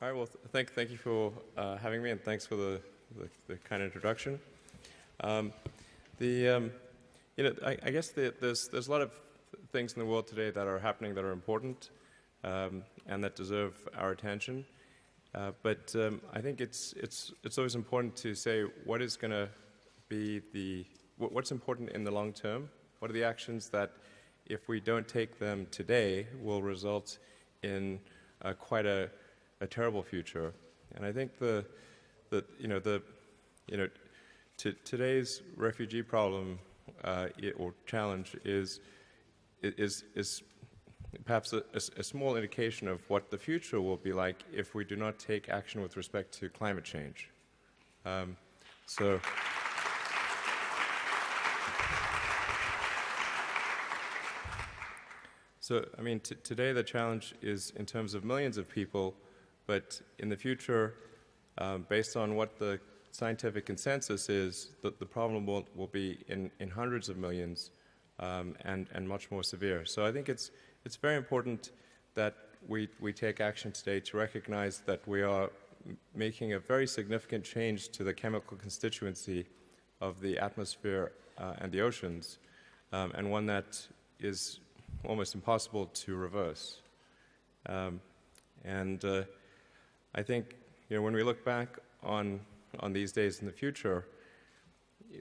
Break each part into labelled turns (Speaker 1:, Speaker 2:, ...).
Speaker 1: All right. Well, thank you for having me, and thanks for the kind introduction. I guess there's a lot of things in the world today that are happening that are important and that deserve our attention. But I think it's always important to say what is going to be what's important in the long term. What are the actions that, if we don't take them today, will result in quite a terrible future? And I think today's refugee problem or challenge is perhaps a small indication of what the future will be like if we do not take action with respect to climate change. So I mean, today the challenge is in terms of millions of people, but in the future, based on what the scientific consensus is, the problem will be in hundreds of millions and much more severe. So I think it's very important that we take action today to recognize that we are making a very significant change to the chemical constituency of the atmosphere and the oceans, and one that is almost impossible to reverse. I think when we look back on these days in the future,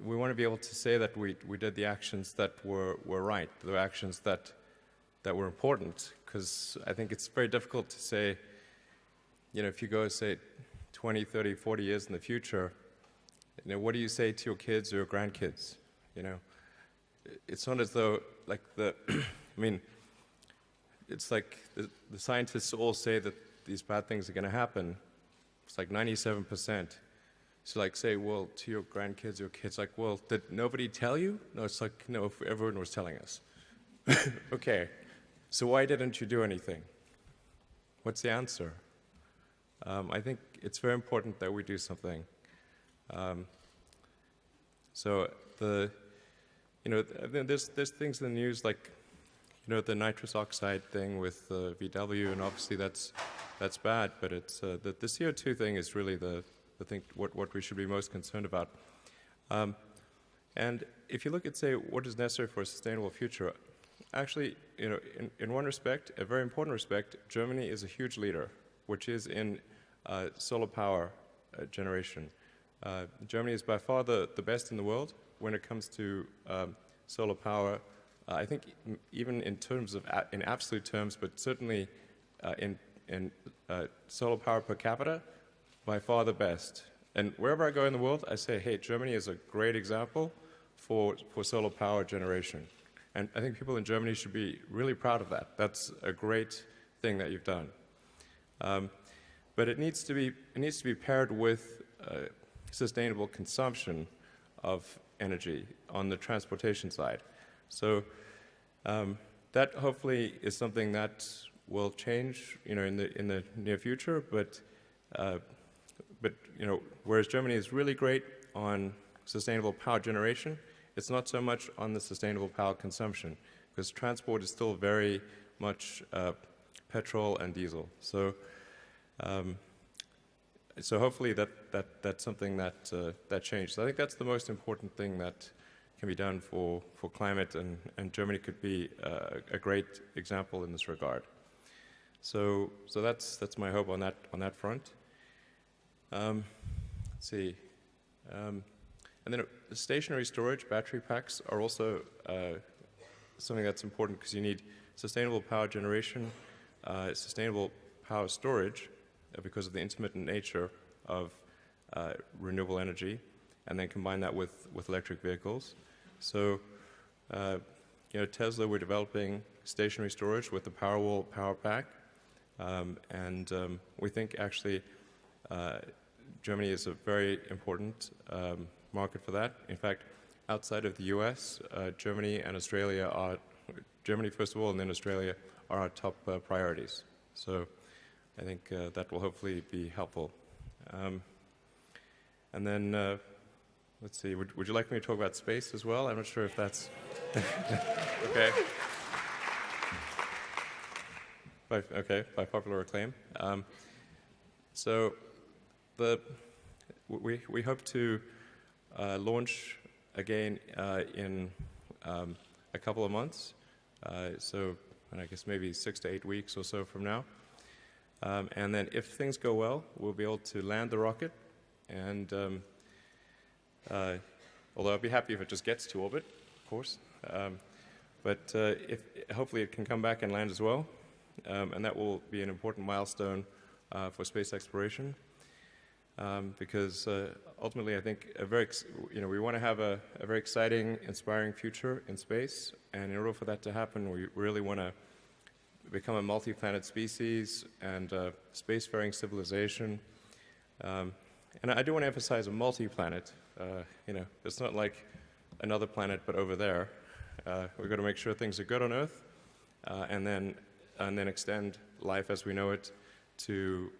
Speaker 1: we want to be able to say that we did the actions that were right, the actions that were important, because I think it's very difficult to say, if you go, say, 20, 30, 40 years in the future, what do you say to your kids or your grandkids? It's not as though, like I mean, it's like the scientists all say that these bad things are going to happen. It's like 97%. So like say, well, to your grandkids, your kids, like, well, did nobody tell you? No, it's like, no, everyone was telling us. Okay, so why didn't you do anything? What's the answer? I think it's very important that we do something. There's things in the news like, the nitrous oxide thing with VW, and obviously that's bad, but it's the CO2 thing is really the thing what we should be most concerned about. And if you look at, say, what is necessary for a sustainable future, actually, in one respect, a very important respect, Germany is a huge leader, which is in solar power generation. Germany is by far the best in the world when it comes to solar power. I think even in terms of in absolute terms, but certainly in solar power per capita, by far the best. And wherever I go in the world, I say, hey, Germany is a great example for solar power generation. And I think people in Germany should be really proud of that. That's a great thing that you've done. But it needs to be paired with sustainable consumption of energy on the transportation side. So that hopefully is something that will change, in the near future. But whereas Germany is really great on sustainable power generation, it's not so much on the sustainable power consumption, because transport is still very much petrol and diesel. So hopefully that's something that changes. I think that's the most important thing that can be done for climate, and Germany could be a great example in this regard. So that's my hope on that front. Let's see, and then stationary storage, battery packs are also something that's important, because you need sustainable power generation, sustainable power storage, because of the intermittent nature of renewable energy, and then combine that with electric vehicles. So, Tesla, we're developing stationary storage with the Powerwall power pack, and we think actually Germany is a very important market for that. In fact, outside of the US, Germany first of all, and then Australia are our top priorities. So I think that will hopefully be helpful. And then, let's see, would you like me to talk about space as well? I'm not sure if that's okay. By popular acclaim. So we hope to launch again in a couple of months, so and I guess maybe 6 to 8 weeks or so from now. And then if things go well, we'll be able to land the rocket, and although I'd be happy if it just gets to orbit, of course, but hopefully it can come back and land as well, and that will be an important milestone for space exploration, because ultimately I think we want to have a very exciting, inspiring future in space, and in order for that to happen, we really want to become a multi-planet species and a spacefaring civilization. And I do want to emphasize a multi-planet. It's not like another planet but over there. We've got to make sure things are good on Earth, and then extend life as we know it to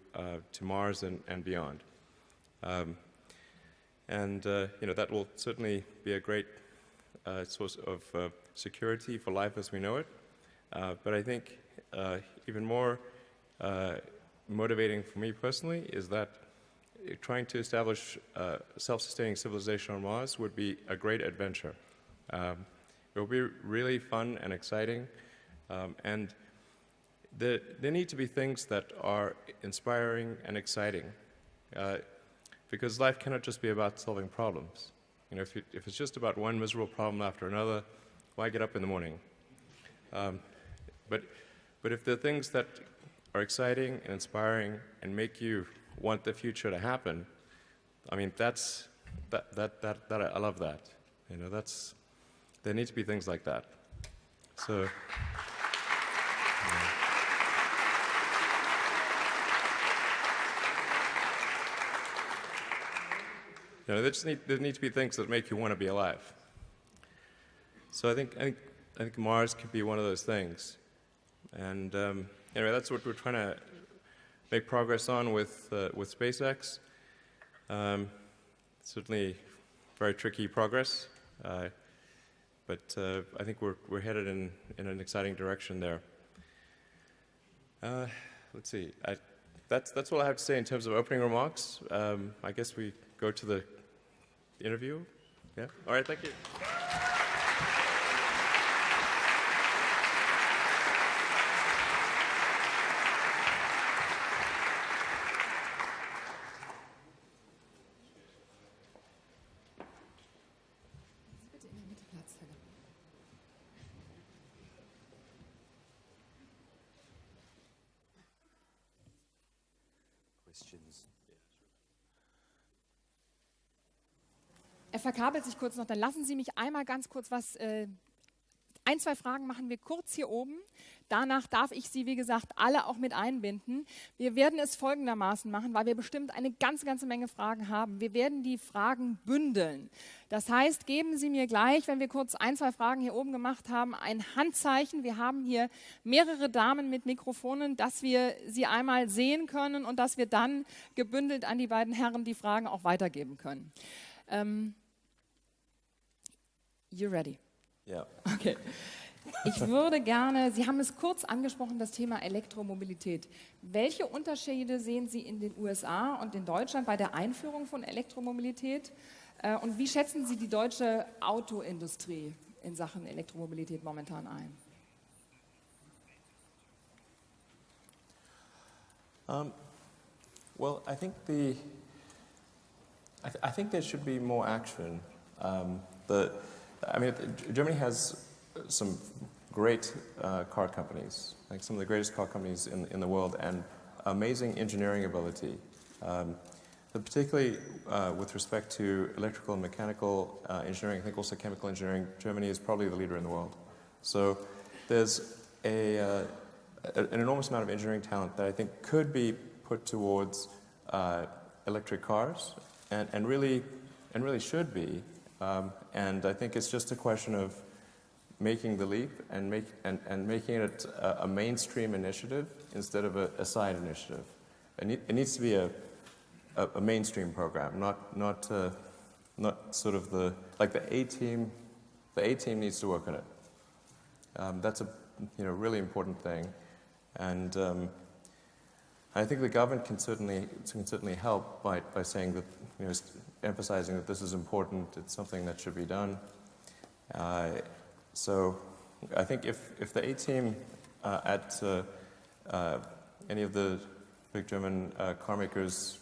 Speaker 1: Mars and beyond. That will certainly be a great source of security for life as we know it. But I think even more motivating for me personally is that trying to establish a self-sustaining civilization on Mars would be a great adventure. It will be really fun and exciting, and there need to be things that are inspiring and exciting, because life cannot just be about solving problems. If it's just about one miserable problem after another, why get up in the morning? But if there are things that are exciting and inspiring and make you want the future to happen, I mean, I love that. There need to be things like that. So. There need to be things that make you want to be alive. So I think Mars could be one of those things, and anyway, that's what we're trying to make progress on with SpaceX. Certainly, very tricky progress, but I think we're headed in an exciting direction there. Let's see. That's all I have to say in terms of opening remarks. I guess we go to the interview. Yeah. All right. Thank you.
Speaker 2: Er verkabelt sich kurz noch, dann lassen Sie mich einmal ganz kurz ein, zwei Fragen machen wir kurz hier oben. Danach darf ich Sie, wie gesagt, alle auch mit einbinden. Wir werden es folgendermaßen machen, weil wir bestimmt eine ganze Menge Fragen haben. Wir werden die Fragen bündeln. Das heißt, geben Sie mir gleich, wenn wir kurz ein, zwei Fragen hier oben gemacht haben, ein Handzeichen. Wir haben hier mehrere Damen mit Mikrofonen, dass wir sie einmal sehen können und dass wir dann gebündelt an die beiden Herren die Fragen auch weitergeben können. You ready?
Speaker 1: Ja.
Speaker 2: Okay. Ich würde gerne, Sie haben es kurz angesprochen, das Thema Elektromobilität. Welche Unterschiede sehen Sie in den USA und in Deutschland bei der Einführung von Elektromobilität? Und wie schätzen Sie die deutsche Autoindustrie in Sachen Elektromobilität momentan ein?
Speaker 1: Well, I think there should be more action. Germany has some great car companies, like some of the greatest car companies in the world, and amazing engineering ability. But particularly with respect to electrical and mechanical engineering, I think also chemical engineering, Germany is probably the leader in the world. So there's an enormous amount of engineering talent that I think could be put towards electric cars, and really should be. And I think it's just a question of making the leap and making it a mainstream initiative instead of a side initiative. It needs to be a mainstream program, not sort of the A team. The A team needs to work on it. That's a really important thing, and I think the government can certainly help by saying that, emphasizing that this is important, it's something that should be done. So I think if the A-team at any of the big German car makers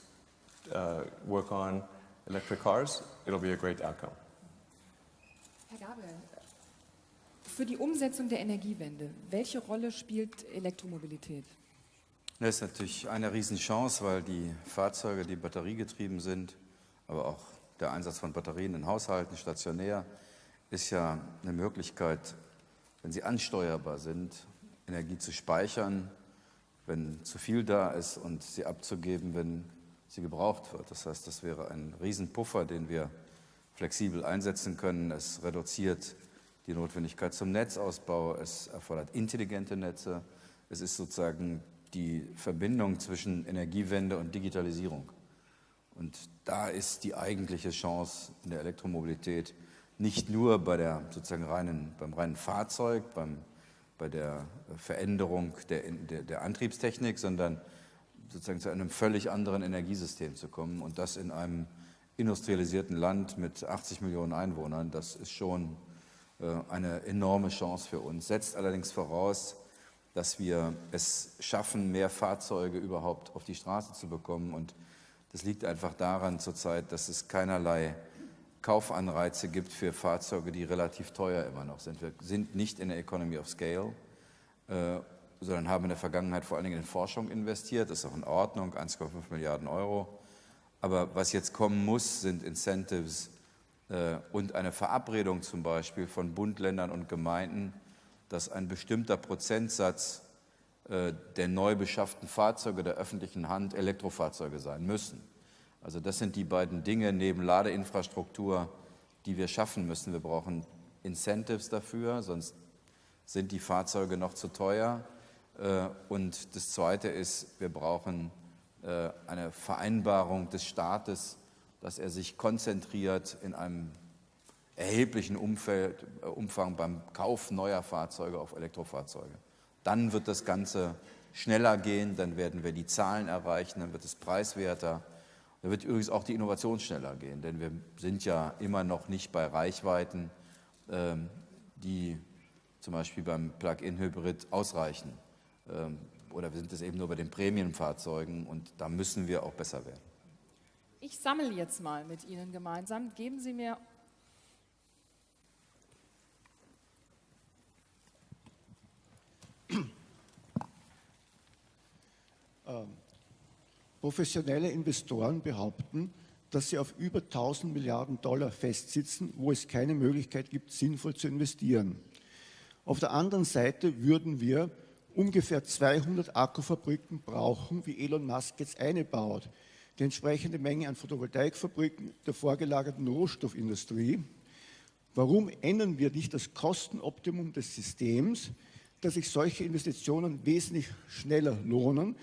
Speaker 1: work on electric cars, it'll be a great outcome.
Speaker 2: Herr Gabel, für die Umsetzung der Energiewende, welche Rolle spielt Elektromobilität?
Speaker 3: Das ist natürlich eine Riesenchance, weil die Fahrzeuge, die batteriegetrieben sind, aber auch der Einsatz von Batterien in Haushalten, stationär, ist ja eine Möglichkeit, wenn sie ansteuerbar sind, Energie zu speichern, wenn zu viel da ist und sie abzugeben, wenn sie gebraucht wird. Das heißt, das wäre ein Riesenpuffer, den wir flexibel einsetzen können. Es reduziert die Notwendigkeit zum Netzausbau, es erfordert intelligente Netze, es ist sozusagen die Verbindung zwischen Energiewende und Digitalisierung. Und da ist die eigentliche Chance in der Elektromobilität nicht nur beim reinen Fahrzeug, bei der Veränderung der Antriebstechnik, sondern sozusagen zu einem völlig anderen Energiesystem zu kommen. Und das in einem industrialisierten Land mit 80 Millionen Einwohnern, das ist schon eine enorme Chance für uns. Setzt allerdings voraus, dass wir es schaffen, mehr Fahrzeuge überhaupt auf die Straße zu bekommen. Und das liegt einfach daran zurzeit, dass es keinerlei Kaufanreize gibt für Fahrzeuge, die relativ teuer immer noch sind. Wir sind nicht in der Economy of Scale, sondern haben in der Vergangenheit vor allen Dingen in Forschung investiert. Das ist auch in Ordnung, 1,5 Milliarden Euro. Aber was jetzt kommen muss, sind Incentives und eine Verabredung zum Beispiel von Bund, Ländern und Gemeinden, dass ein bestimmter Prozentsatz der neu beschafften Fahrzeuge der öffentlichen Hand Elektrofahrzeuge sein müssen. Also das sind die beiden Dinge neben Ladeinfrastruktur, die wir schaffen müssen. Wir brauchen Incentives dafür, sonst sind die Fahrzeuge noch zu teuer. Und das Zweite ist, wir brauchen eine Vereinbarung des Staates, dass er sich konzentriert in einem erheblichen Umfang beim Kauf neuer Fahrzeuge auf Elektrofahrzeuge. Dann wird das Ganze schneller gehen, dann werden wir die Zahlen erreichen, dann wird es preiswerter. Dann wird übrigens auch die Innovation schneller gehen, denn wir sind ja immer noch nicht bei Reichweiten, die zum Beispiel beim Plug-in-Hybrid ausreichen. Oder wir sind es eben nur bei den Prämienfahrzeugen und da müssen wir auch besser werden.
Speaker 2: Ich sammle jetzt mal mit Ihnen gemeinsam. Geben Sie mir
Speaker 4: professionelle Investoren behaupten, dass sie auf über 1000 Milliarden Dollar festsitzen, wo es keine Möglichkeit gibt, sinnvoll zu investieren. Auf der anderen Seite würden wir ungefähr 200 Akkufabriken brauchen, wie Elon Musk jetzt eine baut. Die entsprechende Menge an Photovoltaikfabriken der vorgelagerten Rohstoffindustrie. Warum ändern wir nicht das Kostenoptimum des Systems, dass sich solche Investitionen wesentlich schneller lohnen,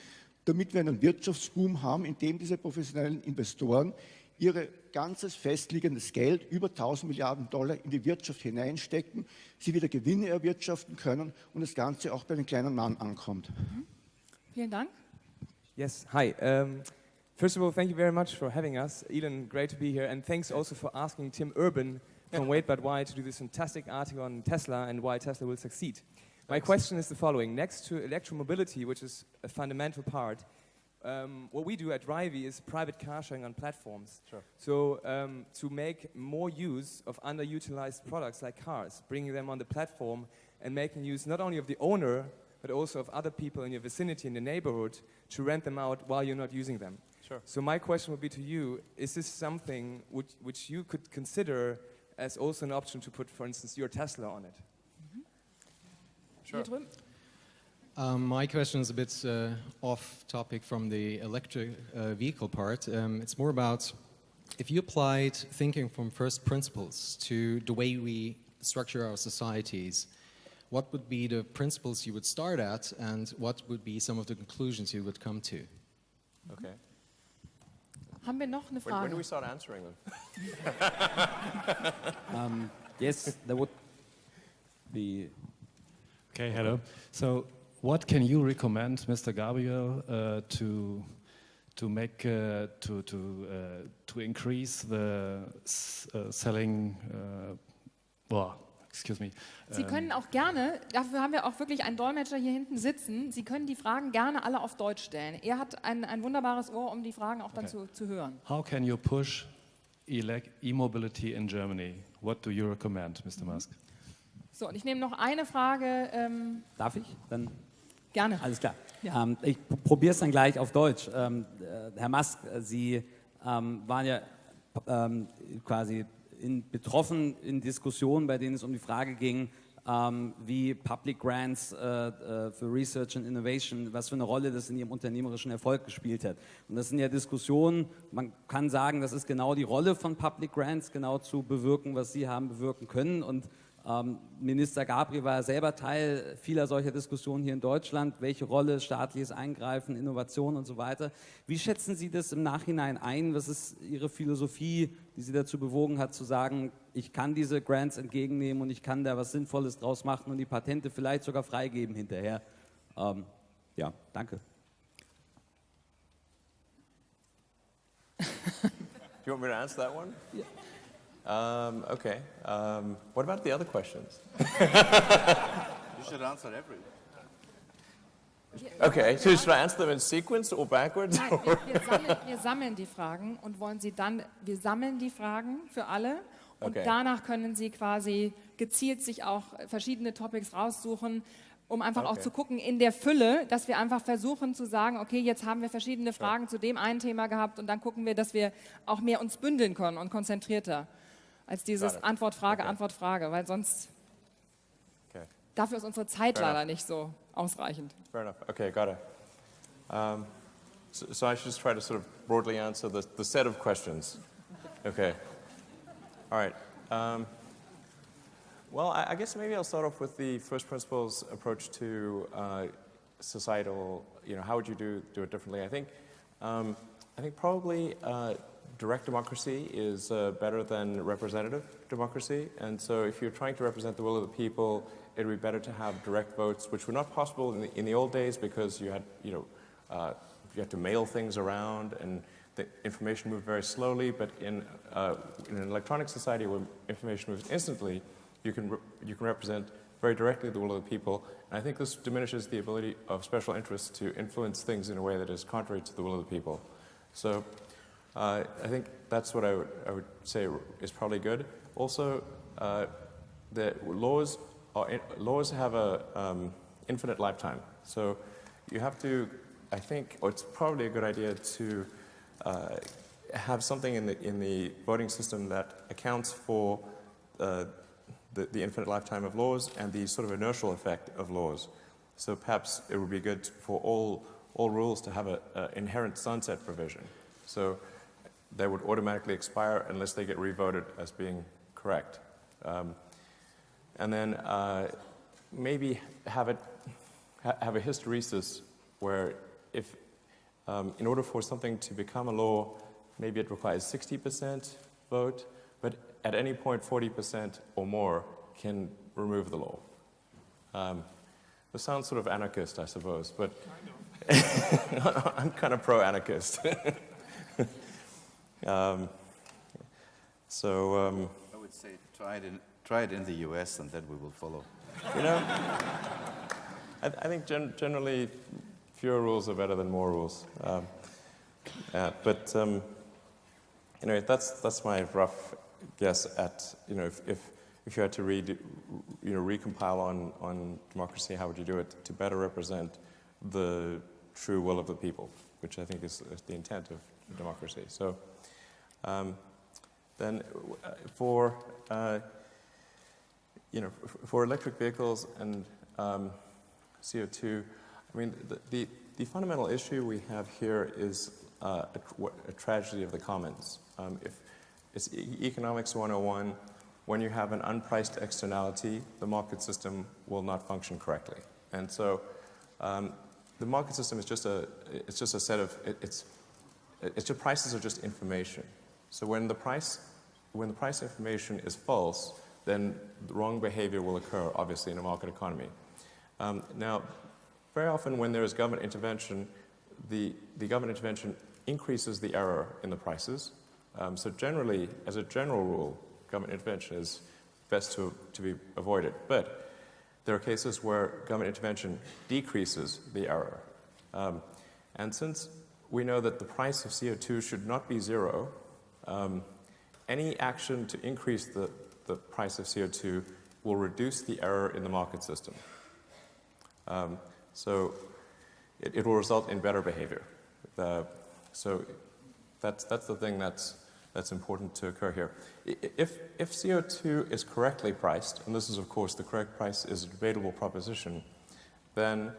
Speaker 4: damit wir einen Wirtschaftsboom haben, in dem diese professionellen Investoren ihr ganzes festliegendes Geld, über 1000 Milliarden Dollar, in die Wirtschaft hineinstecken, sie wieder Gewinne erwirtschaften können und das Ganze auch bei den kleinen Mann ankommt.
Speaker 2: Vielen Dank.
Speaker 5: Yes, hi. First of all, thank you very much for having us. Elon, great to be here. And thanks also for asking Tim Urban from Wait But Why to do this fantastic article on Tesla and why Tesla will succeed. My question is the following. Next to electromobility, which is a fundamental part, what we do at Drivey is private car sharing on platforms.
Speaker 1: Sure.
Speaker 5: So to make more use of underutilized products like cars, bringing them on the platform and making use not only of the owner, but also of other people in your vicinity, in the neighborhood, to rent them out while you're not using them.
Speaker 1: Sure.
Speaker 5: So my question would be to you, is this something which you could consider as also an option to put, for instance, your Tesla on it?
Speaker 2: Hier drüben.
Speaker 6: My question is a bit off topic from the electric vehicle part. It's more about if you applied thinking from first principles to the way we structure our societies, what would be the principles you would start at and what would be some of the conclusions you would come to?
Speaker 1: Okay.
Speaker 2: Haben wir noch eine
Speaker 1: When
Speaker 2: Frage?
Speaker 1: do we start answering them?
Speaker 7: Yes, that would be...
Speaker 8: Okay, hello. So
Speaker 7: what can you recommend, Mr. Gabriel, to increase the selling? Excuse me.
Speaker 2: Sie können auch gerne, dafür haben wir auch wirklich einen Dolmetscher hier hinten sitzen, Sie können die Fragen gerne alle auf Deutsch stellen. Er hat ein wunderbares Ohr, um die Fragen auch dann zu hören.
Speaker 7: How can you push e-mobility in Germany? What do you recommend, Mr. Musk?
Speaker 2: So, und ich nehme noch eine Frage.
Speaker 8: Darf ich? Dann
Speaker 2: Gerne.
Speaker 8: alles klar.
Speaker 2: Ja.
Speaker 8: Ich probiere es dann gleich auf Deutsch. Herr Musk, Sie waren ja quasi betroffen in Diskussionen, bei denen es um die Frage ging, wie Public Grants für Research and Innovation, was für eine Rolle das in Ihrem unternehmerischen Erfolg gespielt hat. Und das sind ja Diskussionen, man kann sagen, das ist genau die Rolle von Public Grants, genau zu bewirken, was Sie haben bewirken können. Und Minister Gabriel war selber Teil vieler solcher Diskussionen hier in Deutschland. Welche Rolle staatliches Eingreifen, Innovation und so weiter. Wie schätzen Sie das im Nachhinein ein? Was ist Ihre Philosophie, die Sie dazu bewogen hat, zu sagen, ich kann diese Grants entgegennehmen und ich kann da was Sinnvolles draus machen und die Patente vielleicht sogar freigeben hinterher? Ja, danke.
Speaker 1: Do you want me to answer that one?
Speaker 8: Yeah.
Speaker 1: Okay. What about the other questions?
Speaker 3: You should answer every.
Speaker 1: Okay, so should I answer them in sequence or backwards?
Speaker 2: Nein, wir sammeln die Fragen und wollen sie dann, wir sammeln die Fragen für alle und
Speaker 1: Okay.
Speaker 2: danach können Sie quasi gezielt sich auch verschiedene Topics raussuchen, um einfach auch
Speaker 1: Okay.
Speaker 2: zu gucken in der Fülle, dass wir einfach versuchen zu sagen, okay, jetzt haben wir verschiedene Fragen zu dem einen Thema gehabt und dann gucken wir, dass wir auch mehr uns bündeln können und konzentrierter als dieses
Speaker 1: Got it.
Speaker 2: Antwort-Frage,
Speaker 1: Okay.
Speaker 2: Antwort-Frage, weil sonst
Speaker 1: Okay,
Speaker 2: dafür ist unsere Zeit
Speaker 1: Fair
Speaker 2: leider
Speaker 1: enough.
Speaker 2: nicht so ausreichend.
Speaker 1: fair enough. Okay, got it. So I should just try to sort of broadly answer the set of questions. Okay. All right. Well, I guess maybe I'll start off with the first principles approach to societal. How would you do it differently? I think probably direct democracy is better than representative democracy. And so, if you're trying to represent the will of the people, it would be better to have direct votes, which were not possible in the old days because you had you had to mail things around and the information moved very slowly. But in an electronic society where information moves instantly, you can represent very directly the will of the people. And I think this diminishes the ability of special interests to influence things in a way that is contrary to the will of the people. So I think that's what I would say is probably good. Also, the laws have a infinite lifetime. So you have to, I think, or it's probably a good idea to have something in the voting system that accounts for the infinite lifetime of laws and the sort of inertial effect of laws. So perhaps it would be good for all rules to have an inherent sunset provision. So they would automatically expire unless they get revoted as being correct. And then maybe have a hysteresis where if in order for something to become a law, maybe it requires 60% vote, but at any point 40% or more can remove the law. This sounds sort of anarchist, I suppose, but I'm kind of pro-anarchist.
Speaker 3: I would say try it in the US and then we will follow.
Speaker 1: I think generally fewer rules are better than more rules. But that's my rough guess at if you had to recompile on democracy, how would you do it to better represent the true will of the people, which I think is the intent of democracy. So then for electric vehicles and CO2, I mean the fundamental issue we have here is a tragedy of the commons. If it's economics 101, when you have an unpriced externality, the market system will not function correctly. And so the market system is just a set of prices are just information. So when the price information is false, then the wrong behavior will occur, obviously, in a market economy. Now, very often when there is government intervention, the government intervention increases the error in the prices. So generally, as a general rule, government intervention is best to be avoided. But there are cases where government intervention decreases the error. And since we know that the price of CO2 should not be zero, any action to increase the price of CO2 will reduce the error in the market system. So it will result in better behavior. So that's the thing that's important to occur here. If CO2 is correctly priced, and this is of course the correct price is a debatable proposition, then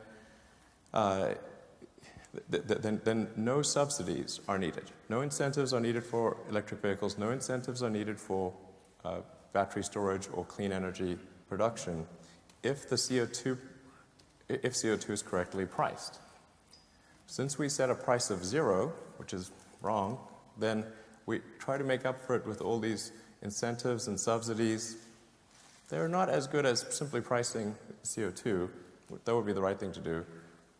Speaker 1: then no subsidies are needed. No incentives are needed for electric vehicles. No incentives are needed for battery storage or clean energy production if CO2 is correctly priced. Since we set a price of zero, which is wrong, then we try to make up for it with all these incentives and subsidies. They're not as good as simply pricing CO2. That would be the right thing to do.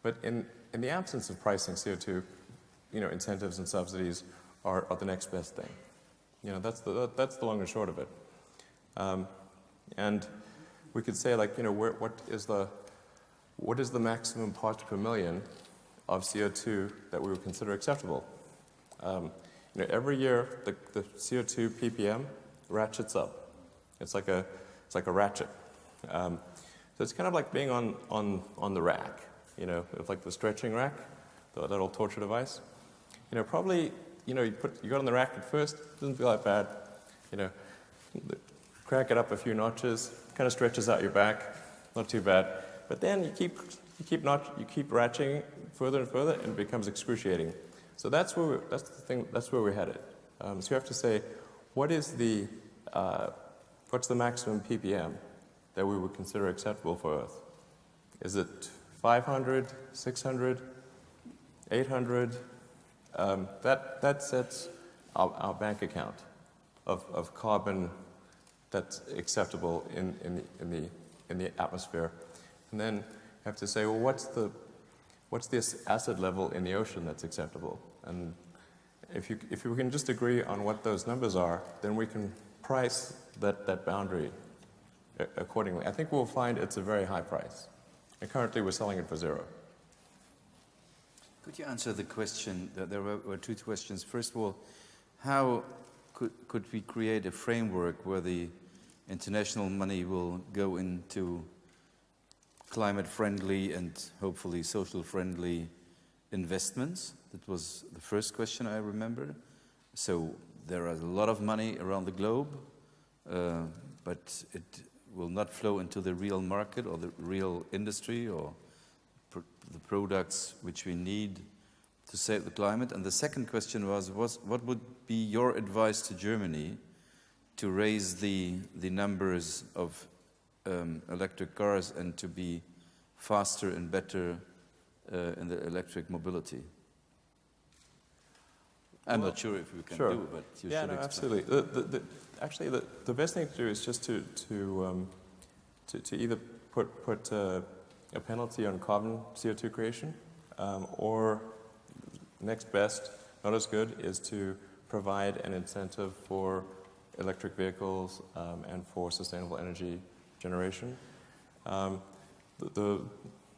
Speaker 1: But in the absence of pricing CO2, incentives and subsidies are the next best thing. That's the long and short of it. And we could say, like, what is the maximum parts per million of CO2 that we would consider acceptable? Every year the CO2 ppm ratchets up. It's like a ratchet. So it's kind of like being on the rack. It's like the stretching rack, that old torture device. Probably, you go on the rack at first, doesn't feel that bad. Crank it up a few notches, kind of stretches out your back, not too bad. But then you keep ratcheting further and further, and it becomes excruciating. So that's where we're headed. So you have to say, what's the maximum ppm that we would consider acceptable for Earth? Is it 500, 600, 800? That sets our bank account of carbon that's acceptable in the atmosphere. And then you have to say, well, what's this acid level in the ocean that's acceptable? And if we can just agree on what those numbers are, then we can price that boundary accordingly. I think we'll find it's a very high price. And currently we're selling it for zero.
Speaker 3: Could you answer the question? There were two questions. First of all, how could we create a framework where the international money will go into climate-friendly and hopefully social-friendly investments? That was the first question I remember. So there is a lot of money around the globe, but it will not flow into the real market or the real industry or the products which we need to save the climate. And the second question was what would be your advice to Germany to raise the numbers of electric cars and to be faster and better in the electric mobility? I'm not sure if we can do, but you should explain.
Speaker 1: Absolutely. Actually, the best thing to do is just to either put a penalty on carbon CO2 creation, or next best, not as good, is to provide an incentive for electric vehicles and for sustainable energy generation. The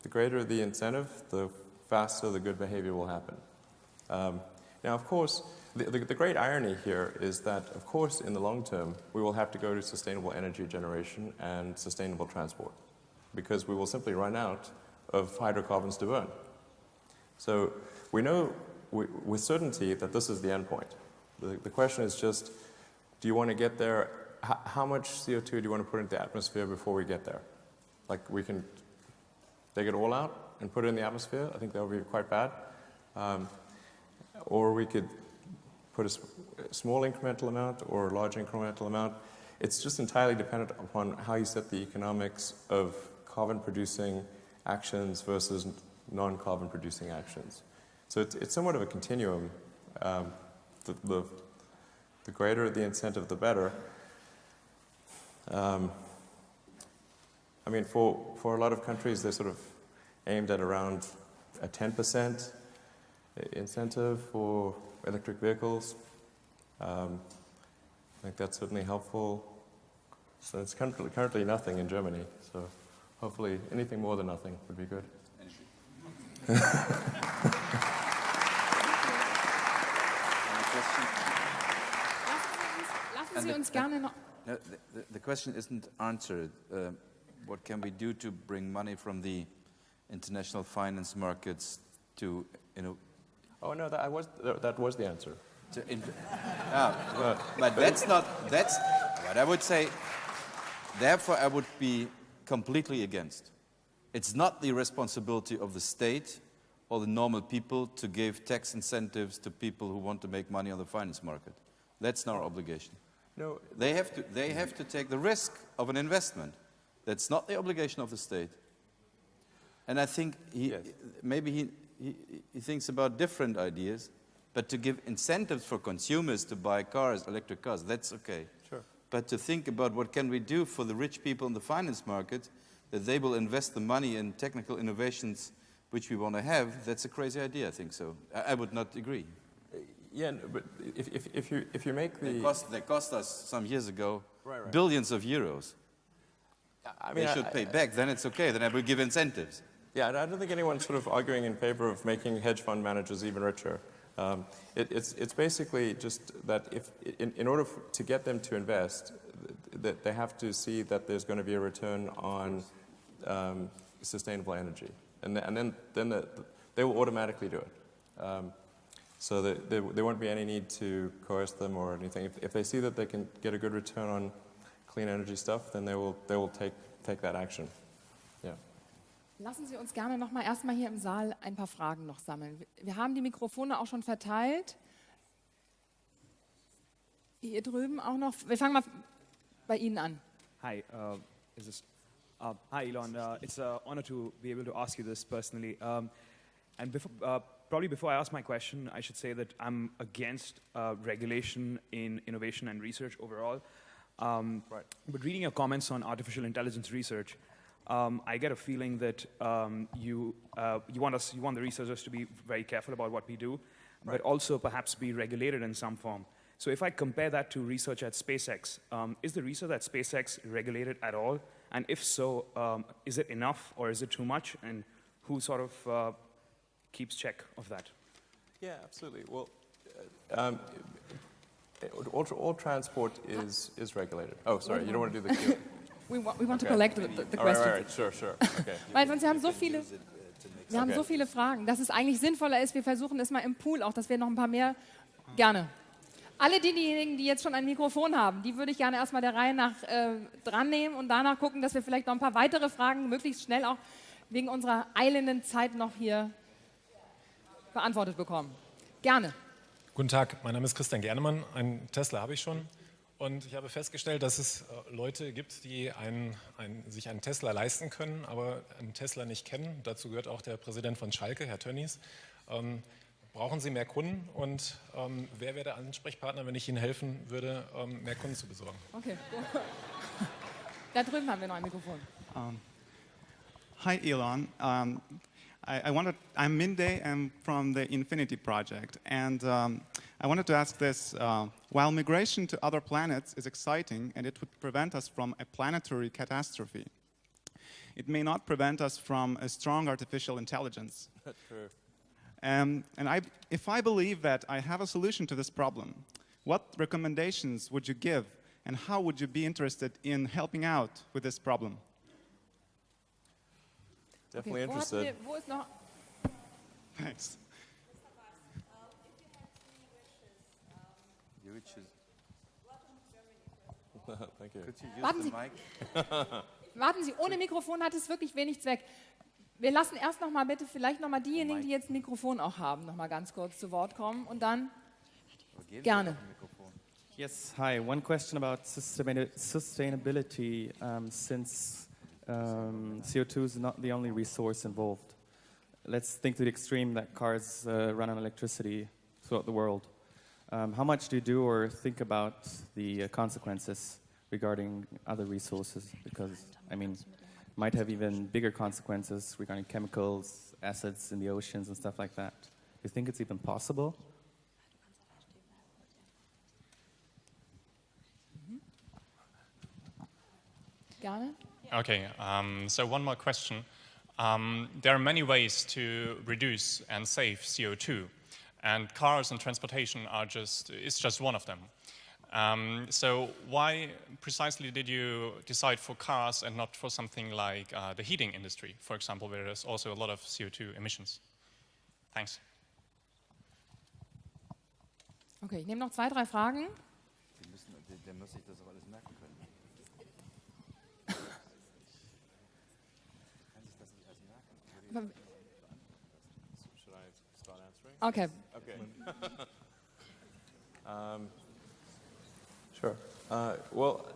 Speaker 1: greater the incentive, the faster the good behavior will happen. Now, of course, the great irony here is that, of course, in the long term, we will have to go to sustainable energy generation and sustainable transport, because we will simply run out of hydrocarbons to burn. So we know with certainty that this is the end point. The question is just, do you want to get there? How much CO2 do you want to put into the atmosphere before we get there? Like, we can take it all out and put it in the atmosphere. I think that would be quite bad. Or we could put a small incremental amount or a large incremental amount. It's just entirely dependent upon how you set the economics of carbon-producing actions versus non-carbon-producing actions. So it's somewhat of a continuum. The greater the incentive, the better. I mean, for a lot of countries, they're sort of aimed at around a 10% incentive for electric vehicles. I think that's certainly helpful. So it's currently nothing in Germany, so hopefully anything more than nothing would be good.
Speaker 2: Lassen Sie uns gerne noch.
Speaker 3: No, the question isn't answered. What can we do to bring money from the international finance markets to,
Speaker 1: Oh no, that was the answer.
Speaker 3: But that's what I would say. Therefore, I would be completely against. It's not the responsibility of the state or the normal people to give tax incentives to people who want to make money on the finance market. That's not our obligation.
Speaker 1: No,
Speaker 3: they have to take the risk of an investment. That's not the obligation of the state. And I think maybe he thinks about different ideas, but to give incentives for consumers to buy cars, electric cars, that's okay.
Speaker 1: Sure.
Speaker 3: But to think about what can we do for the rich people in the finance market, that they will invest the money in technical innovations which we want to have, that's a crazy idea, I think so. I would not agree.
Speaker 1: Yeah, but if you make the...
Speaker 3: They cost us some years ago
Speaker 1: Right.
Speaker 3: billions of euros.
Speaker 1: I mean,
Speaker 3: they should pay back, then it's okay, then I will give incentives.
Speaker 1: Yeah, I don't think anyone's sort of arguing in favor of making hedge fund managers even richer. It's basically just that if in order to get them to invest, that they have to see that there's going to be a return on sustainable energy, and then they will automatically do it. So there won't be any need to coerce them or anything. If they see that they can get a good return on clean energy stuff, then they will take that action. Yeah.
Speaker 2: Lassen Sie uns gerne noch mal erstmal hier im Saal ein paar Fragen noch sammeln. Wir haben die Mikrofone auch schon verteilt. Hier drüben auch noch. Wir fangen mal bei Ihnen an.
Speaker 9: Hi, hi Elon. It's an honor to be able to ask you this personally. And probably before I ask my question, I should say that I'm against regulation in innovation and research overall. Right. But reading your comments on artificial intelligence research, I get a feeling that you want the researchers to be very careful about what we do, but also perhaps be regulated in some form. So if I compare that to research at SpaceX, is the research at SpaceX regulated at all? And if so, is it enough or is it too much? And who sort of keeps check of that?
Speaker 1: Yeah, absolutely. Well, all transport is regulated. Oh, sorry, you don't want to do the Q.
Speaker 2: We want to collect the questions.
Speaker 1: All right, sure. Okay.
Speaker 2: Weil sonst wir haben so viele Fragen, dass es eigentlich sinnvoller ist, wir versuchen es mal im Pool auch, dass wir noch ein paar mehr gerne. Alle diejenigen, die jetzt schon ein Mikrofon haben, die würde ich gerne erstmal der Reihe nach dran nehmen und danach gucken, dass wir vielleicht noch ein paar weitere Fragen möglichst schnell auch wegen unserer eilenden Zeit noch hier beantwortet bekommen. Gerne.
Speaker 10: Guten Tag, mein Name ist Christian Gernemann. Einen Tesla habe ich schon. Und ich habe festgestellt, dass es Leute gibt, die sich einen Tesla leisten können, aber einen Tesla nicht kennen. Dazu gehört auch der Präsident von Schalke, Herr Tönnies. Brauchen Sie mehr Kunden? Und wer wäre der Ansprechpartner, wenn ich Ihnen helfen würde, mehr Kunden zu besorgen?
Speaker 2: Okay. Da drüben haben wir noch ein Mikrofon.
Speaker 11: Hi, Elon. I'm Minde and from the Infinity Project, and I wanted to ask this. While migration to other planets is exciting and it would prevent us from a planetary catastrophe, it may not prevent us from a strong artificial intelligence.
Speaker 1: That's true.
Speaker 11: And if I believe that I have a solution to this problem, what recommendations would you give, and how would you be interested in helping out with this problem?
Speaker 1: Definitely interested.
Speaker 2: Wo ist noch?
Speaker 11: Thanks.
Speaker 1: Thank you.
Speaker 3: Could you use
Speaker 2: Warten
Speaker 3: the
Speaker 2: Sie.
Speaker 3: mic?
Speaker 2: Warten Sie, ohne Mikrofon hat es wirklich wenig Zweck. Wir lassen erst noch mal bitte vielleicht noch mal diejenigen, die jetzt ein Mikrofon auch haben, noch mal ganz kurz zu Wort kommen und dann gerne.
Speaker 12: Yes, hi. One question about sustainability, since CO2 is not the only resource involved. Let's think to the extreme that cars run on electricity throughout the world. How much do you do or think about the consequences regarding other resources? Because, I mean, might have even bigger consequences regarding chemicals, acids in the oceans and stuff like that. Do you think it's even possible?
Speaker 2: Gerne.
Speaker 13: Okay, so one more question. There are many ways to reduce and save CO2, and cars and transportation is just one of them. So why precisely did you decide for cars and not for something like the heating industry, for example, where there's also a lot of CO2 emissions? Thanks.
Speaker 2: Okay, ich nehme noch 2, 3 Fragen.
Speaker 3: Der muss sich das auch alles merken können.
Speaker 1: Should I start answering?
Speaker 2: Okay.
Speaker 1: Okay. Sure. Well,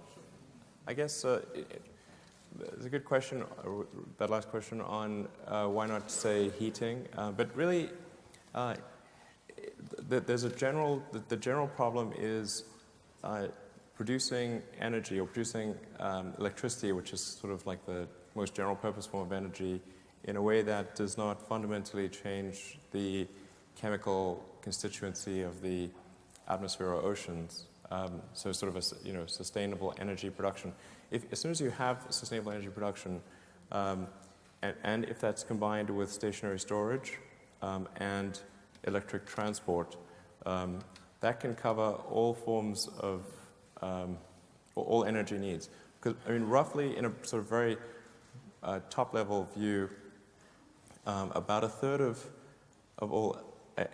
Speaker 1: I guess it's a good question, that last question on why not say heating. But really, there's the general problem is producing energy or producing electricity, which is sort of like the most general purpose form of energy, in a way that does not fundamentally change the chemical constituency of the atmosphere or oceans. So sort of a sustainable energy production. As soon as you have sustainable energy production, and if that's combined with stationary storage and electric transport, that can cover all forms of all energy needs. Because I mean, roughly in a sort of very top-level view, about a third of all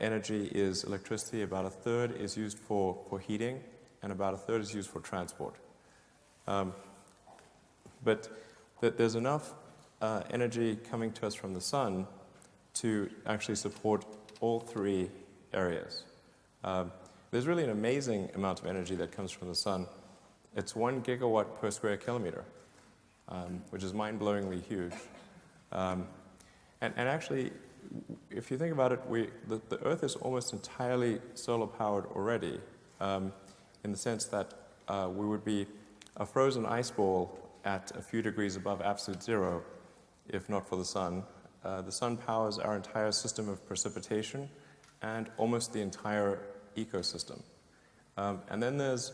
Speaker 1: energy is electricity, about a third is used for heating, and about a third is used for transport. But there's enough energy coming to us from the sun to actually support all 3 areas. There's really an amazing amount of energy that comes from the sun. It's 1 gigawatt per square kilometer, which is mind-blowingly huge. And actually, if you think about it, the Earth is almost entirely solar-powered already, in the sense that we would be a frozen ice ball at a few degrees above absolute zero, if not for the sun. The sun powers our entire system of precipitation and almost the entire ecosystem. And then there's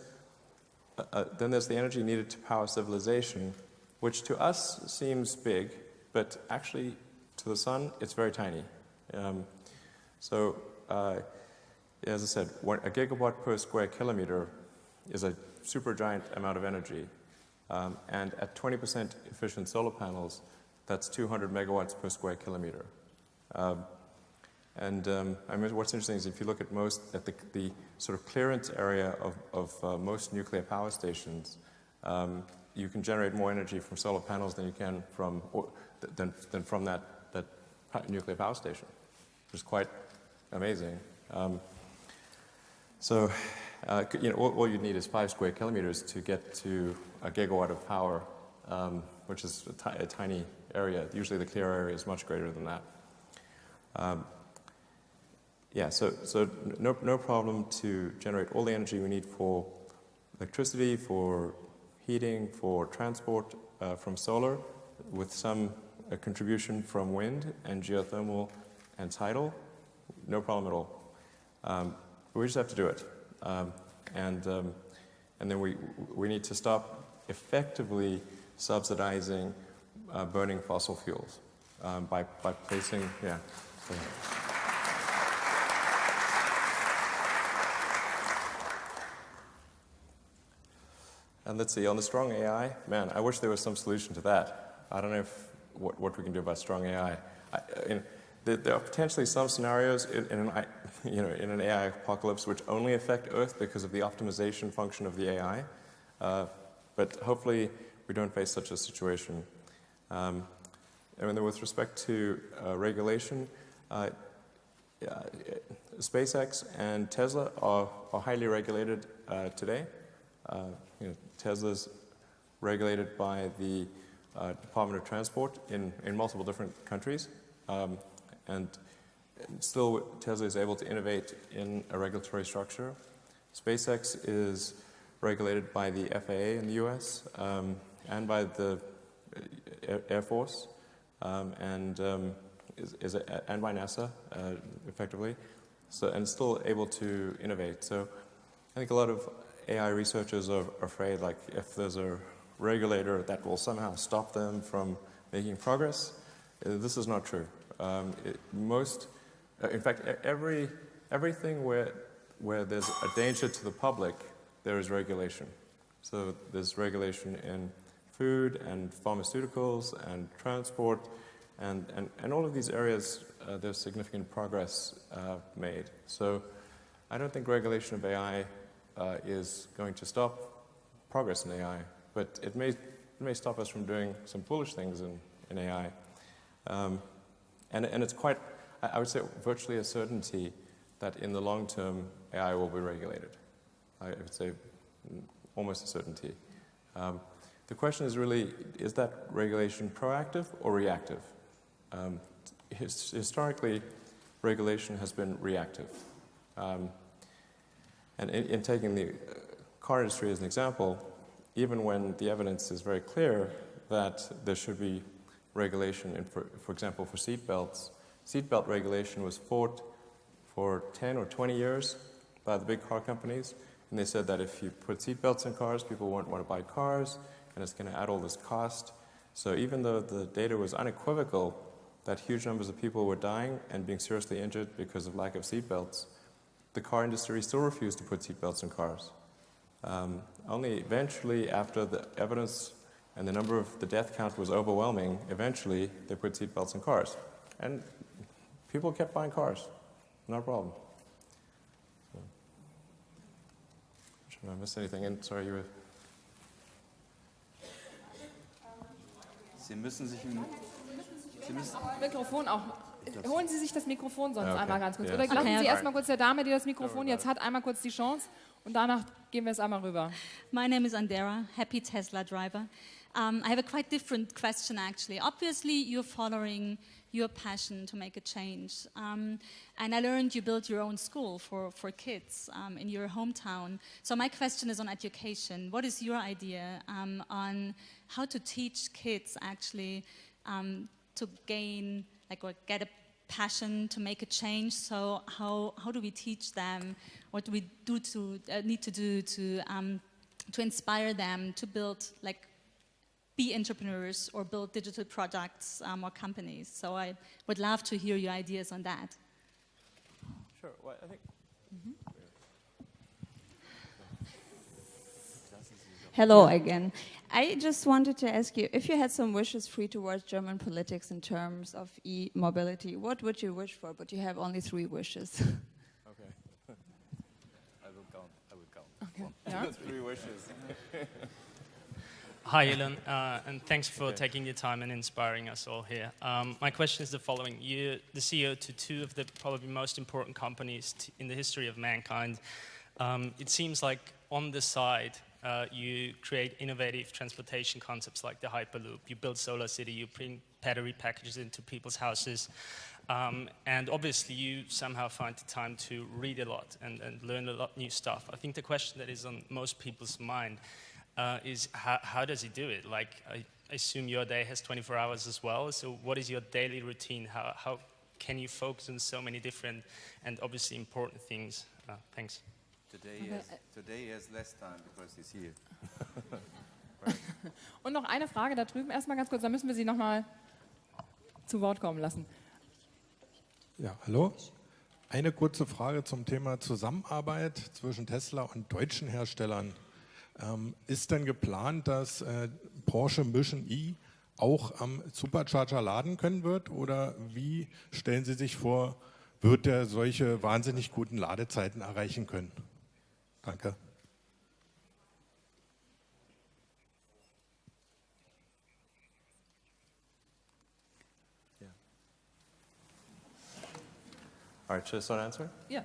Speaker 1: the energy needed to power civilization, which to us seems big, but actually to the sun, it's very tiny. So, as I said, a gigawatt per square kilometer is a supergiant amount of energy. And at 20% efficient solar panels, that's 200 megawatts per square kilometer. I mean, what's interesting is if you look at the sort of clearance area of most nuclear power stations, you can generate more energy from solar panels than you can from that nuclear power station, which is quite amazing. So, all you need is 5 square kilometers to get to a gigawatt of power, which is a tiny area. Usually the clear area is much greater than that. So no problem to generate all the energy we need for electricity, for heating, for transport from solar, with some contribution from wind and geothermal and tidal. No problem at all. We just have to do it. And then we need to stop effectively subsidizing burning fossil fuels by placing, And let's see, on the strong AI, man, I wish there was some solution to that. I don't know what we can do about strong AI. There are potentially some scenarios in an AI apocalypse which only affect Earth because of the optimization function of the AI. But hopefully we don't face such a situation. And then with respect to regulation, SpaceX and Tesla are highly regulated today. Tesla's regulated by the Department of Transport in multiple different countries. And still, Tesla is able to innovate in a regulatory structure. SpaceX is regulated by the FAA in the US and by the Air Force and by NASA, effectively. So, and still able to innovate. So I think a lot of AI researchers are afraid, like, if there's a regulator that will somehow stop them from making progress. This is not true. In fact, everything where there's a danger to the public, there is regulation. So there's regulation in food and pharmaceuticals and transport, and all of these areas, there's significant progress made. So I don't think regulation of AI is going to stop progress in AI, but it may stop us from doing some foolish things in AI. And it's quite, I would say, virtually a certainty that in the long term, AI will be regulated. I would say almost a certainty. The question is really, is that regulation proactive or reactive? Historically, regulation has been reactive. And in taking the car industry as an example, even when the evidence is very clear that there should be regulation, for example, for seat belts, seatbelt regulation was fought for 10 or 20 years by the big car companies, and they said that if you put seatbelts in cars, people won't want to buy cars, and it's going to add all this cost. So even though the data was unequivocal that huge numbers of people were dying and being seriously injured because of lack of seatbelts, the car industry still refused to put seatbelts in cars. Only eventually, after the evidence and the number of the death count was overwhelming, eventually they put seatbelts in cars. And people kept buying cars, no problem. So, should I miss anything? And sorry, you were...
Speaker 3: Sie müssen sich im...
Speaker 2: Mikrofon auch. Holen Sie sich das Mikrofon sonst
Speaker 1: Okay.
Speaker 2: einmal ganz kurz.
Speaker 1: Yes.
Speaker 2: Oder lassen
Speaker 14: Okay.
Speaker 2: Sie erstmal kurz der Dame, die das Mikrofon jetzt hat, einmal kurz die Chance und danach gehen wir es einmal rüber.
Speaker 14: My name is Andera, happy Tesla driver. I have a quite different question actually. Obviously, you're following your passion to make a change. And I learned you built your own school for kids in your hometown. So my question is on education. What is your idea on how to teach kids actually to gain, like, or get a passion to make a change? So how do we teach them? What do we do to need to do to inspire them to build, like, be entrepreneurs or build digital products or companies? So I would love to hear your ideas on that.
Speaker 1: Sure. Well, I think...
Speaker 15: Hello again. I just wanted to ask you, if you had some wishes free towards German politics in terms of e-mobility, what would you wish for? But you have only 3 wishes.
Speaker 1: Okay. I will count.
Speaker 2: Okay.
Speaker 1: Yeah?
Speaker 2: Yeah?
Speaker 1: 3 wishes.
Speaker 16: Hi, Elon, and thanks for taking your time and inspiring us all here. My question is the following. You're the CEO to 2 of the probably most important companies in the history of mankind. It seems like on the side, you create innovative transportation concepts like the Hyperloop. You build Solar City, you bring battery packages into people's houses. And obviously, you somehow find the time to read a lot and learn a lot new stuff. I think the question that is on most people's mind is how does he do it? Like, I assume your day has 24 hours as well. So what is your daily routine? How can you focus on so many different and obviously important things? Thanks.
Speaker 3: Today he has less time because he's here.
Speaker 2: Und noch eine Frage da drüben, erstmal ganz kurz, dann müssen wir Sie nochmal zu Wort kommen lassen.
Speaker 17: Ja, hallo. Eine kurze Frage zum Thema Zusammenarbeit zwischen Tesla und deutschen Herstellern. Ist denn geplant, dass Porsche Mission E auch am Supercharger laden können wird? Oder wie stellen Sie sich vor, wird er solche wahnsinnig guten Ladezeiten erreichen können? Danke.
Speaker 1: All right, should I start answering?
Speaker 2: Yeah.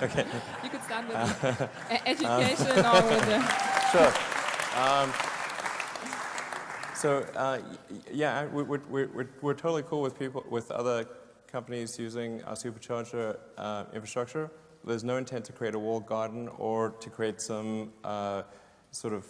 Speaker 1: Okay.
Speaker 2: You could start with education or with the...
Speaker 1: Sure. Yeah, we're totally cool with other companies using our supercharger infrastructure. There's no intent to create a walled garden or to create some sort of,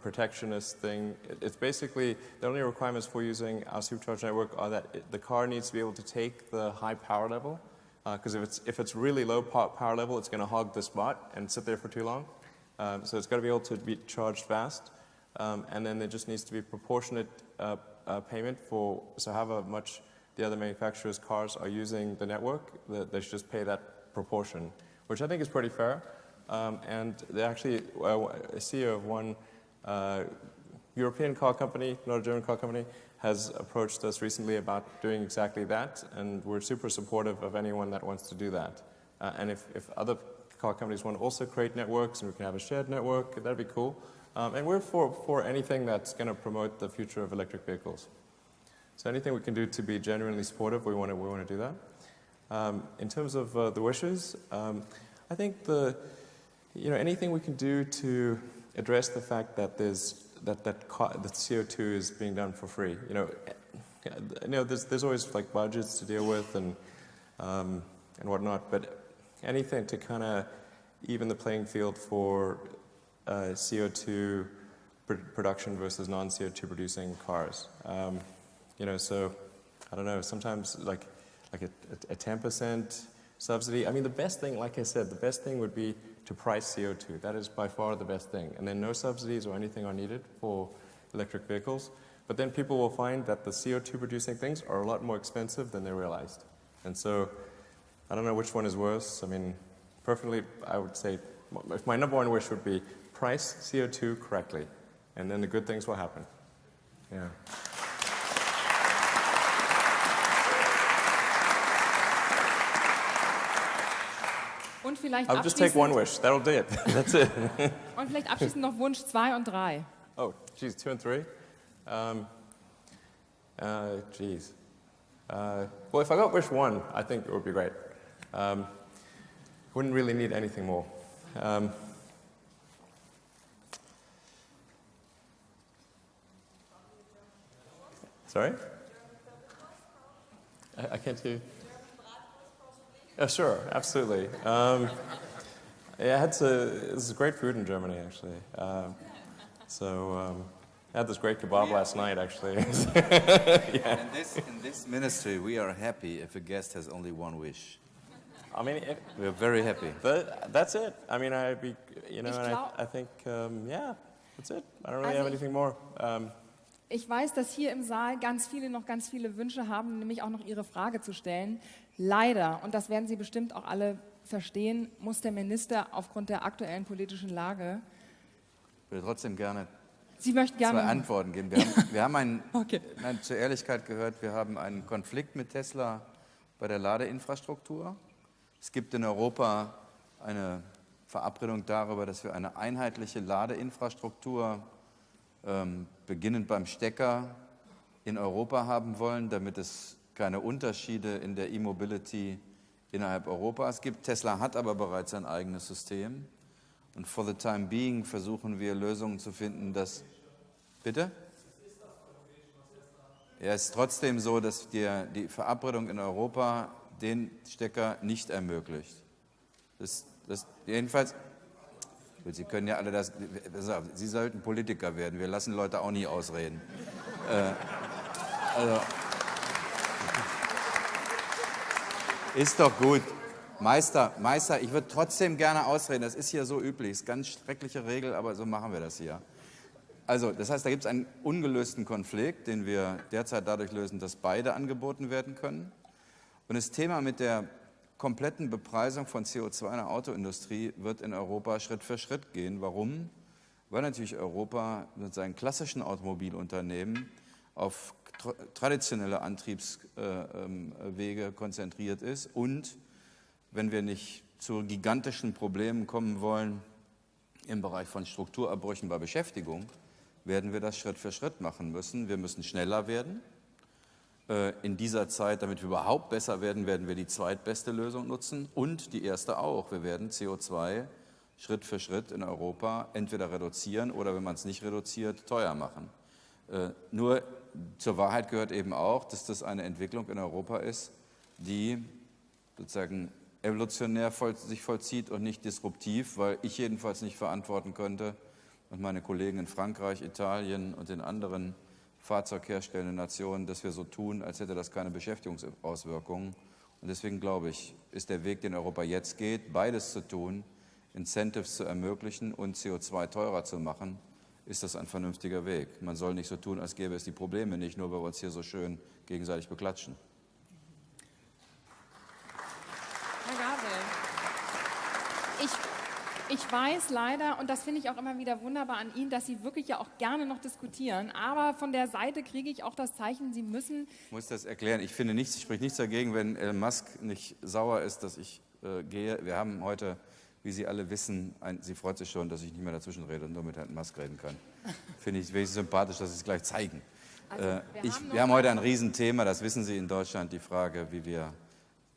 Speaker 1: protectionist thing. It's basically, the only requirements for using our supercharged network are that the car needs to be able to take the high power level, because if it's really low power level, it's going to hog the spot and sit there for too long. So it's got to be able to be charged fast, and then there just needs to be proportionate payment for, so however much the other manufacturers' cars are using the network, they should just pay that proportion, which I think is pretty fair. And they actually, a CEO of one European car company, not a German car company, has approached us recently about doing exactly that, and we're super supportive of anyone that wants to do that. And if other car companies want to also create networks and we can have a shared network, that'd be cool. And we're for anything that's going to promote the future of electric vehicles. So anything we can do to be genuinely supportive, we want to do that. In terms of the wishes, I think anything we can do to address the fact that that CO2 is being done for free. There's always like budgets to deal with and whatnot, but anything to kind of even the playing field for CO2 production versus non-CO2 producing cars. So I don't know. Sometimes like a 10% subsidy. I mean, the best thing, like I said, the best thing would be to price CO2. That is by far the best thing. And then no subsidies or anything are needed for electric vehicles. But then people will find that the CO2 producing things are a lot more expensive than they realized. And so I don't know which one is worse. I mean, perfectly, I would say, if my number one wish would be price CO2 correctly, and then the good things will happen. Yeah.
Speaker 2: Und vielleicht
Speaker 1: I'll just take one wish. That'll do it. That's it.
Speaker 2: Und vielleicht abschließend noch Wunsch 2 und 3.
Speaker 1: Oh, geez, 2 and 3? Geez. Well, if I got wish 1, I think it would be great. Wouldn't really need anything more. Sorry? I can't hear you. Oh, sure, absolutely. This is great food in Germany, actually. I had this great kebab last night, actually. Yeah.
Speaker 3: In this ministry, we are happy if a guest has only one wish.
Speaker 1: I mean,
Speaker 3: we're very happy.
Speaker 1: That's it. I mean, I think, yeah, that's it. I don't really have anything more.
Speaker 2: Ich weiß, dass hier im Saal noch ganz viele Wünsche haben, nämlich auch noch Ihre Frage zu stellen. Leider, und das werden Sie bestimmt auch alle verstehen, muss der Minister aufgrund der aktuellen politischen Lage...
Speaker 3: Ich würde trotzdem gerne
Speaker 2: Sie möchten gerne
Speaker 3: 2 Antworten geben. Wir haben zur Ehrlichkeit gehört, wir haben einen Konflikt mit Tesla bei der Ladeinfrastruktur. Es gibt in Europa eine Verabredung darüber, dass wir eine einheitliche Ladeinfrastruktur beginnend beim Stecker in Europa haben wollen, damit es keine Unterschiede in der E-Mobility innerhalb Europas gibt. Tesla hat aber bereits ein eigenes System. Und for the time being versuchen wir Lösungen zu finden, dass... Bitte? Ja, es ist trotzdem so, dass die Verabredung in Europa den Stecker nicht ermöglicht. Jedenfalls... Sie können ja alle Sie sollten Politiker werden. Wir lassen Leute auch nie ausreden. Ist doch gut. Meister, ich würde trotzdem gerne ausreden. Das ist hier so üblich. Das ist eine ganz schreckliche Regel, aber so machen wir das hier. Also, das heißt, da gibt es einen ungelösten Konflikt, den wir derzeit dadurch lösen, dass beide angeboten werden können. Und das Thema mit der kompletten Bepreisung von CO2 in der Autoindustrie wird in Europa Schritt für Schritt gehen. Warum? Weil natürlich Europa mit seinen klassischen Automobilunternehmen auf traditionelle Antriebswege konzentriert ist und wenn wir nicht zu gigantischen Problemen kommen wollen im Bereich von Strukturabbrüchen bei Beschäftigung, werden wir das Schritt für Schritt machen müssen. Wir müssen schneller werden. In dieser Zeit, damit wir überhaupt besser werden, werden wir die zweitbeste Lösung nutzen und die erste auch. Wir werden CO2 Schritt für Schritt in Europa entweder reduzieren oder, wenn man es nicht reduziert, teuer machen. Nur zur Wahrheit gehört eben auch, dass das eine Entwicklung in Europa ist, die sozusagen evolutionär sich vollzieht und nicht disruptiv, weil ich jedenfalls nicht verantworten könnte, und meine Kollegen in Frankreich, Italien und den anderen fahrzeugherstellenden Nationen, dass wir so tun, als hätte das keine Beschäftigungsauswirkungen. Und deswegen glaube ich, ist der Weg, den Europa jetzt geht, beides zu tun, Incentives zu ermöglichen und CO2 teurer zu machen, ist das ein vernünftiger Weg. Man soll nicht so tun, als gäbe es die Probleme nicht, nur weil wir uns hier so schön gegenseitig beklatschen.
Speaker 2: Herr Gabriel, ich weiß leider, und das finde ich auch immer wieder wunderbar an Ihnen, dass Sie wirklich ja auch gerne noch diskutieren, aber von der Seite kriege ich auch das Zeichen, Sie müssen...
Speaker 3: Ich muss das erklären. Ich finde nichts, ich spreche nichts dagegen, wenn Elon Musk nicht sauer ist, dass ich gehe. Wir haben heute, wie Sie alle wissen, sie freut sich schon, dass ich nicht mehr dazwischen rede und nur mit Herrn Musk reden kann. Finde ich wirklich sympathisch, dass Sie es gleich zeigen.
Speaker 2: Also,
Speaker 3: wir haben heute ein Riesenthema, das wissen Sie in Deutschland, die Frage,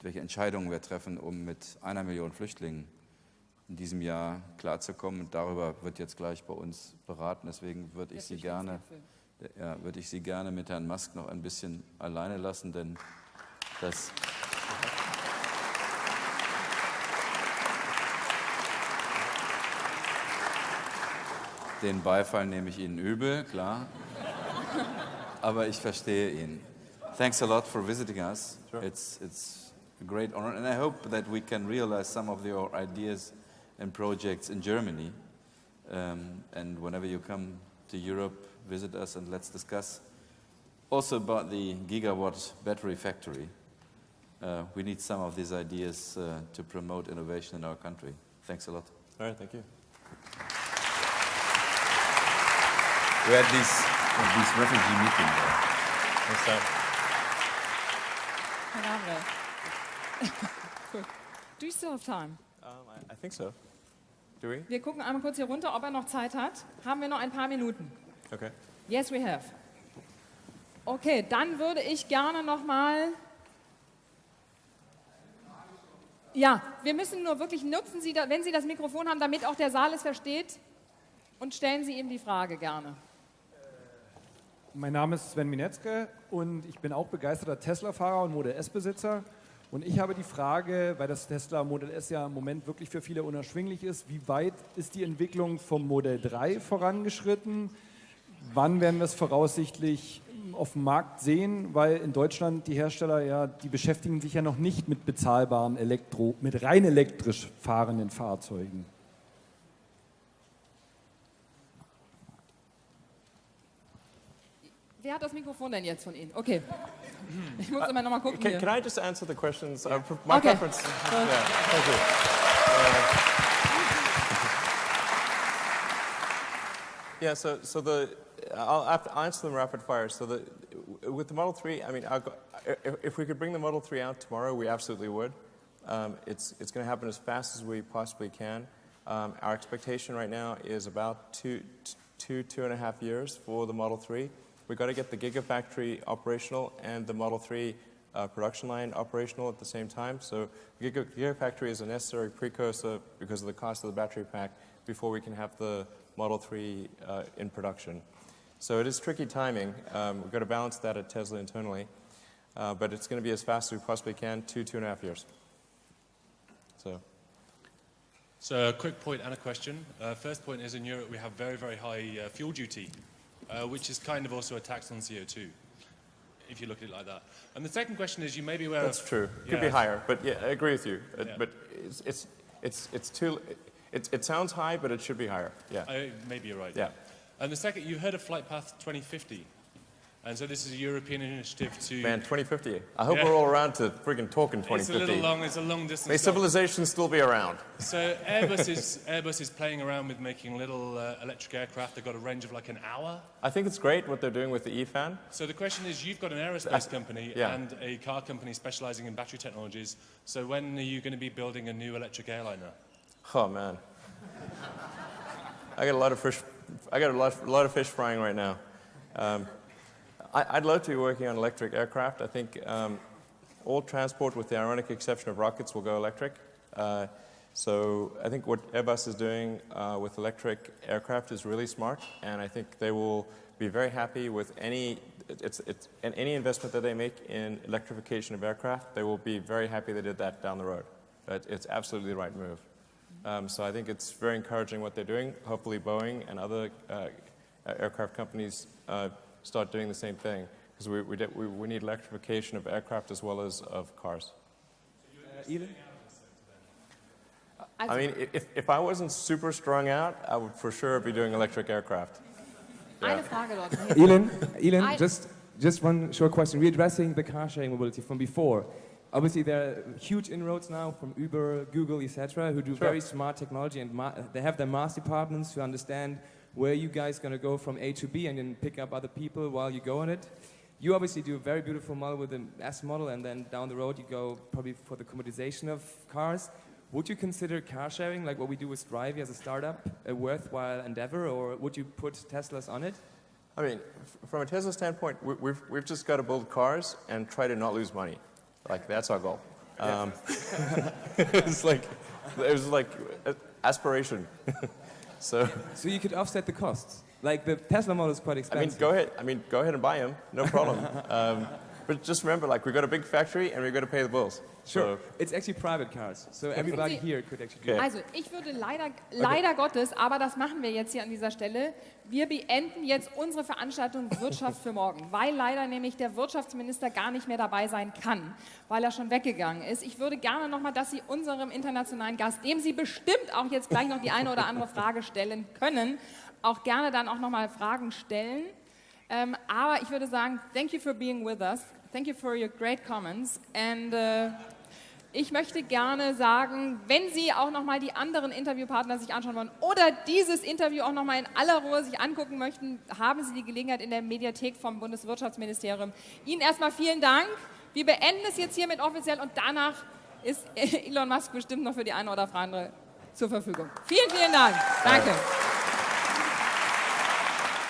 Speaker 3: welche Entscheidungen wir treffen, um mit 1 Million Flüchtlingen in diesem Jahr klarzukommen. Und darüber wird jetzt gleich bei uns beraten. Deswegen würde ich Sie gerne mit Herrn Musk noch ein bisschen alleine lassen, denn das... Den Beifall nehme ich Ihnen übel, klar. Aber ich verstehe ihn. Thanks a lot for visiting us. Sure. It's a great honor, and I hope that we can realize some of your ideas and projects in Germany. And whenever you come to Europe, visit us and let's discuss also about the gigawatt battery factory. We need some of these ideas to promote innovation in our country. Thanks a lot.
Speaker 1: All right, thank you.
Speaker 3: We had this refugee meeting there.
Speaker 1: Thanks, Sam.
Speaker 2: Herr Gabriel. Gut. Do you still have time?
Speaker 1: I think so. Do we?
Speaker 2: Wir gucken einmal kurz hier runter, ob er noch Zeit hat. Haben wir noch ein paar Minuten?
Speaker 1: Okay.
Speaker 2: Yes, we have. Okay, dann würde ich gerne noch mal... Ja, wir müssen nur wirklich nutzen Sie, wenn Sie das Mikrofon haben, damit auch der Saal es versteht, und stellen Sie ihm die Frage gerne.
Speaker 18: Mein Name ist Sven Minetzke und ich bin auch begeisterter Tesla-Fahrer und Model S-Besitzer. Und ich habe die Frage, weil das Tesla Model S ja im Moment wirklich für viele unerschwinglich ist, wie weit ist die Entwicklung vom Model 3 vorangeschritten? Wann werden wir es voraussichtlich auf dem Markt sehen? Weil in Deutschland die Hersteller ja, die beschäftigen sich ja noch nicht mit bezahlbaren mit rein elektrisch fahrenden Fahrzeugen.
Speaker 2: Wer hat das Mikrofon denn jetzt von Ihnen? Okay. Ich muss immer noch mal gucken.
Speaker 1: Can I just answer the questions? My preference. Yeah, thank you. Yeah, I'll have to answer them rapid fire. So with the Model 3, I mean, if we could bring the Model 3 out tomorrow, we absolutely would. It's going to happen as fast as we possibly can. Our expectation right now is about two and a half years for the Model 3. We've got to get the Gigafactory operational and the Model 3 production line operational at the same time. So the Gigafactory is a necessary precursor because of the cost of the battery pack before we can have the Model 3 in production. So it is tricky timing. We've got to balance that at Tesla internally. But it's going to be as fast as we possibly can, 2.5 years.
Speaker 7: So a quick point and a question. First point is in Europe we have very, very high fuel duty, which is kind of also a tax on CO2, if you look at it like that. And the second question is, you may be aware
Speaker 1: That's true. Could be higher, but yeah, I agree with you. But it sounds high, but it should be higher. Yeah.
Speaker 7: Maybe you're right.
Speaker 1: Yeah.
Speaker 7: And the second, you heard of Flight Path 2050. And so this is a European initiative to...
Speaker 1: Man, 2050. I hope we're all around to friggin' talk in 2050.
Speaker 7: It's a little long, it's a long distance.
Speaker 1: May civilization still be around.
Speaker 7: So Airbus is playing around with making little electric aircraft. They've got a range of like an hour.
Speaker 1: I think it's great what they're doing with the E-Fan.
Speaker 7: So the question is, you've got an aerospace company and a car company specializing in battery technologies. So when are you going to be building a new electric airliner?
Speaker 1: Oh, man. I got a lot of fish. I got a lot of fish frying right now. I'd love to be working on electric aircraft. I think all transport, with the ironic exception of rockets, will go electric. So I think what Airbus is doing with electric aircraft is really smart, and I think they will be very happy with any investment that they make in electrification of aircraft. They will be very happy they did that down the road. It's absolutely the right move. So I think it's very encouraging what they're doing. Hopefully Boeing and other aircraft companies start doing the same thing, because we need electrification of aircraft as well as of cars.
Speaker 5: Elon?
Speaker 1: I mean, if I wasn't super strung out, I would for sure be doing electric aircraft. Yeah.
Speaker 2: Eine Frage dort.
Speaker 5: Elon, just one short question. Readdressing the car sharing mobility from before. Obviously, there are huge inroads now from Uber, Google, etc., who do very smart technology, and they have their mass departments to understand where you guys going to go from A to B and then pick up other people while you go on it. You obviously do a very beautiful model with the S model, and then down the road you go probably for the commoditization of cars. Would you consider car sharing, like what we do with Strivey as a startup, a worthwhile endeavor, or would you put Teslas on it?
Speaker 1: I mean, from a Tesla standpoint, we've just got to build cars and try to not lose money. Like, that's our goal. It was like aspiration. So
Speaker 5: you could offset the costs. Like, the Tesla model is quite expensive.
Speaker 1: I mean, go ahead and buy them, no problem. But just remember, like, we've got a big factory and we've got to pay the bills.
Speaker 5: Sure, so it's actually private cars, so everybody here could actually do it.
Speaker 2: Also, ich würde leider Gottes, aber das machen wir jetzt hier an dieser Stelle, wir beenden jetzt unsere Veranstaltung Wirtschaft für morgen, weil leider nämlich der Wirtschaftsminister gar nicht mehr dabei sein kann, weil er schon weggegangen ist. Ich würde gerne nochmal, dass Sie unserem internationalen Gast, dem Sie bestimmt auch jetzt gleich noch die eine oder andere Frage stellen können, auch gerne dann auch nochmal Fragen stellen. Aber ich würde sagen, thank you for being with us. Thank you for your great comments. And ich möchte gerne sagen, wenn Sie auch nochmal die anderen Interviewpartner sich anschauen wollen oder dieses Interview auch nochmal in aller Ruhe sich angucken möchten, haben Sie die Gelegenheit in der Mediathek vom Bundeswirtschaftsministerium. Ihnen erstmal vielen Dank. Wir beenden es jetzt hiermit offiziell und danach ist Elon Musk bestimmt noch für die eine oder andere zur Verfügung. Vielen, vielen Dank. Danke.